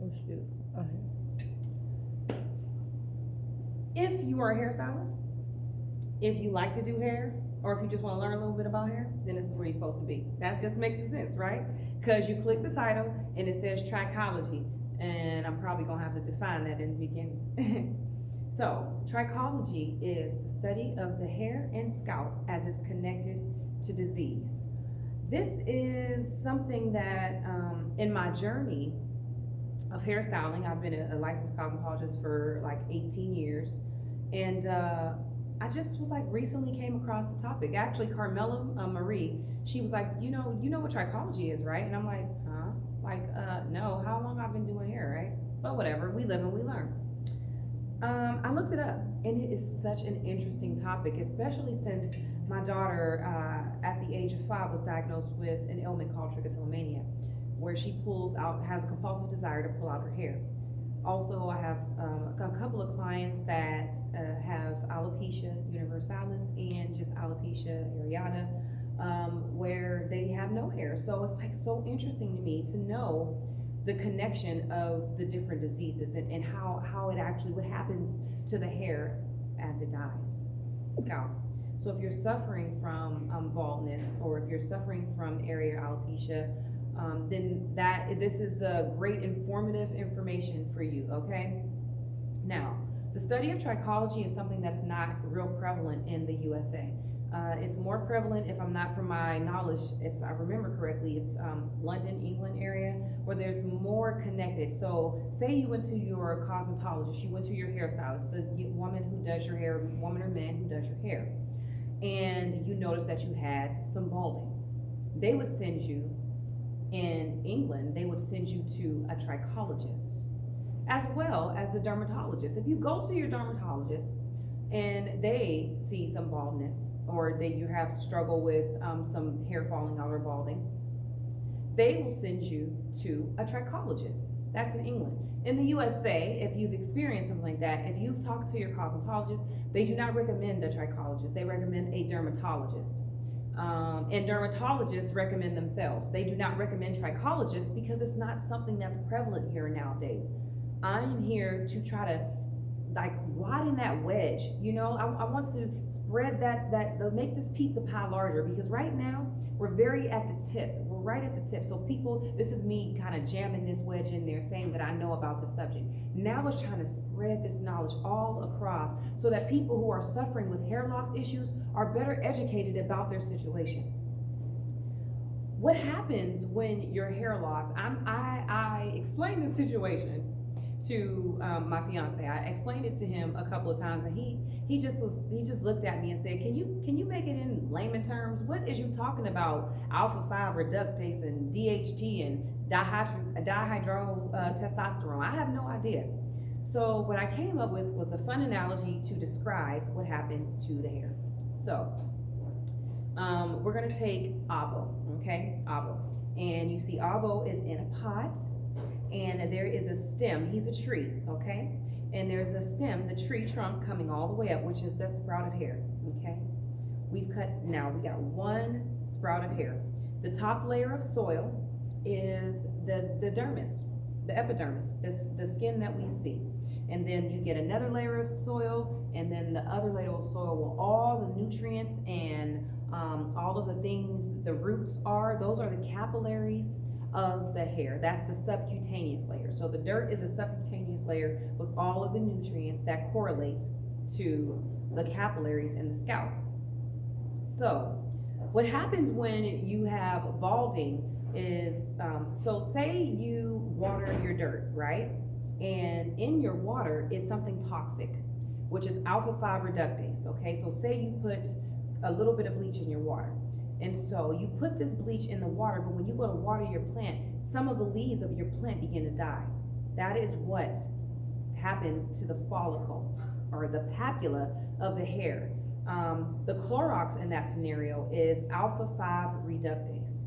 Let's do. If you are a hairstylist, if you like to do hair, or if you just want to learn a little bit about hair, then this is where you're supposed to be. That just makes sense, right? Because you click the title and it says trichology, and I'm probably gonna have to define that in the beginning. So, trichology is the study of the hair and scalp as it's connected to disease. This is something that in my journey of hairstyling, I've been a licensed cosmetologist for like 18 years, and I just was like recently came across the topic. Actually, Carmela Marie, she was like, you know what trichology is, right? And I'm like, huh? Like, no. How long I've been doing hair, right? But whatever. We live and we learn. I looked it up, and it is such an interesting topic, especially since my daughter, at the age of 5, was diagnosed with an ailment called trichotillomania, where she has a compulsive desire to pull out her hair. Also, I have a couple of clients that have alopecia universalis and just alopecia areata, where they have no hair. So it's like so interesting to me to know the connection of the different diseases and how it actually, what happens to the hair as it dies, scalp. So if you're suffering from baldness, or if you're suffering from area alopecia, then this is a great informative information for you, okay? Now, the study of trichology is something that's not real prevalent in the USA. It's more prevalent, if I'm not from my knowledge, if I remember correctly, it's London, England area, where there's more connected. So say you went to your cosmetologist, you went to your hairstylist, the woman who does your hair, woman or man who does your hair, and you noticed that you had some balding. They would send you, in England, they would send you to a trichologist, as well as the dermatologist. If you go to your dermatologist and they see some baldness, or that you have struggle with some hair falling out or balding, they will send you to a trichologist. That's in England. In the USA, if you've experienced something like that, if you've talked to your cosmetologist, they do not recommend a trichologist. They recommend a dermatologist. And dermatologists recommend themselves. They do not recommend trichologists because it's not something that's prevalent here nowadays. I'm here to try to like widen that wedge. I want to spread that make this pizza pie larger, because right now we're very at the tip. We're right at the tip. So people, this is me kind of jamming this wedge in there, saying that I know about the subject. Now it's trying to spread this knowledge all across so that people who are suffering with hair loss issues are better educated about their situation. What happens when your hair loss? I explained the situation to my fiance. I explained it to him a couple of times, and he just looked at me and said, "Can you make it in layman terms? What is you talking about? Alpha 5 reductase and DHT and dihydro testosterone? I have no idea." So what I came up with was a fun analogy to describe what happens to the hair. So we're gonna take avo, okay, avo, and you see avo is in a pot. And there is a stem. He's a tree, okay? And there's a stem, the tree trunk coming all the way up, which is the sprout of hair, okay? We got one sprout of hair. The top layer of soil is the dermis, the epidermis, the skin that we see. And then you get another layer of soil, and then the other layer of soil will all the nutrients and all of the things the roots are, those are the capillaries of the hair. That's the subcutaneous layer. So the dirt is a subcutaneous layer with all of the nutrients that correlates to the capillaries in the scalp. So what happens when you have balding is, so say you water your dirt, right? And in your water is something toxic, which is alpha 5 reductase, okay? So say you put a little bit of bleach in your water. And so you put this bleach in the water, but when you go to water your plant, some of the leaves of your plant begin to die. That is what happens to the follicle or the papilla of the hair. The Clorox in that scenario is alpha 5 reductase.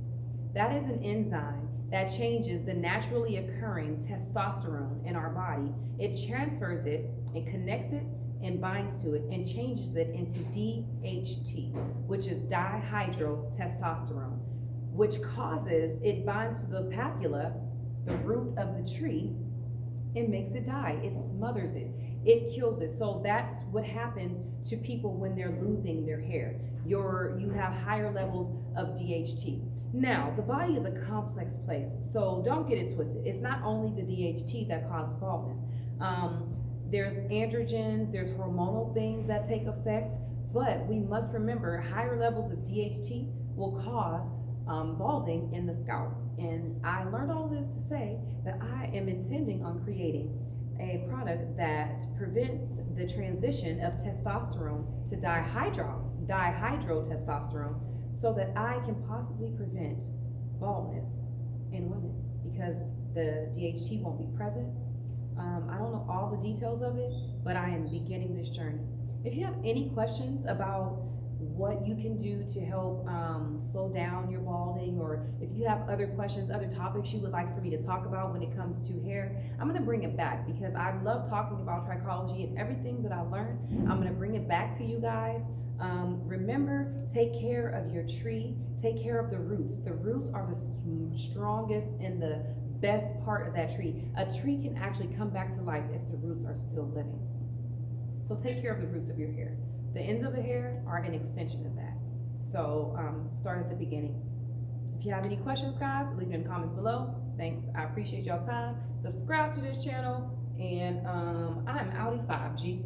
That is an enzyme that changes the naturally occurring testosterone in our body. It transfers it, it connects it, and binds to it and changes it into DHT, which is dihydrotestosterone, which causes, it binds to the papilla, the root of the tree, it makes it die. It smothers it. It kills it. So that's what happens to people when they're losing their hair. You have higher levels of DHT. Now, the body is a complex place, so don't get it twisted. It's not only the DHT that causes baldness. There's androgens, there's hormonal things that take effect, but we must remember higher levels of DHT will cause balding in the scalp. And I learned all this to say that I am intending on creating a product that prevents the transition of testosterone to dihydrotestosterone so that I can possibly prevent baldness in women because the DHT won't be present. I don't know all the details of it, but I am beginning this journey. If you have any questions about what you can do to help slow down your balding, or if you have other questions, other topics you would like for me to talk about when it comes to hair, I'm going to bring it back because I love talking about trichology and everything that I learned. I'm going to bring it back to you guys. Remember, take care of your tree, take care of the roots. The roots are the strongest and the best part of that tree. A tree can actually come back to life if the roots are still living. So take care of the roots of your hair. The ends of the hair are an extension of that. So start at the beginning. If you have any questions, guys, leave it in the comments below. Thanks. I appreciate y'all time. Subscribe to this channel. And I'm Audi 5G.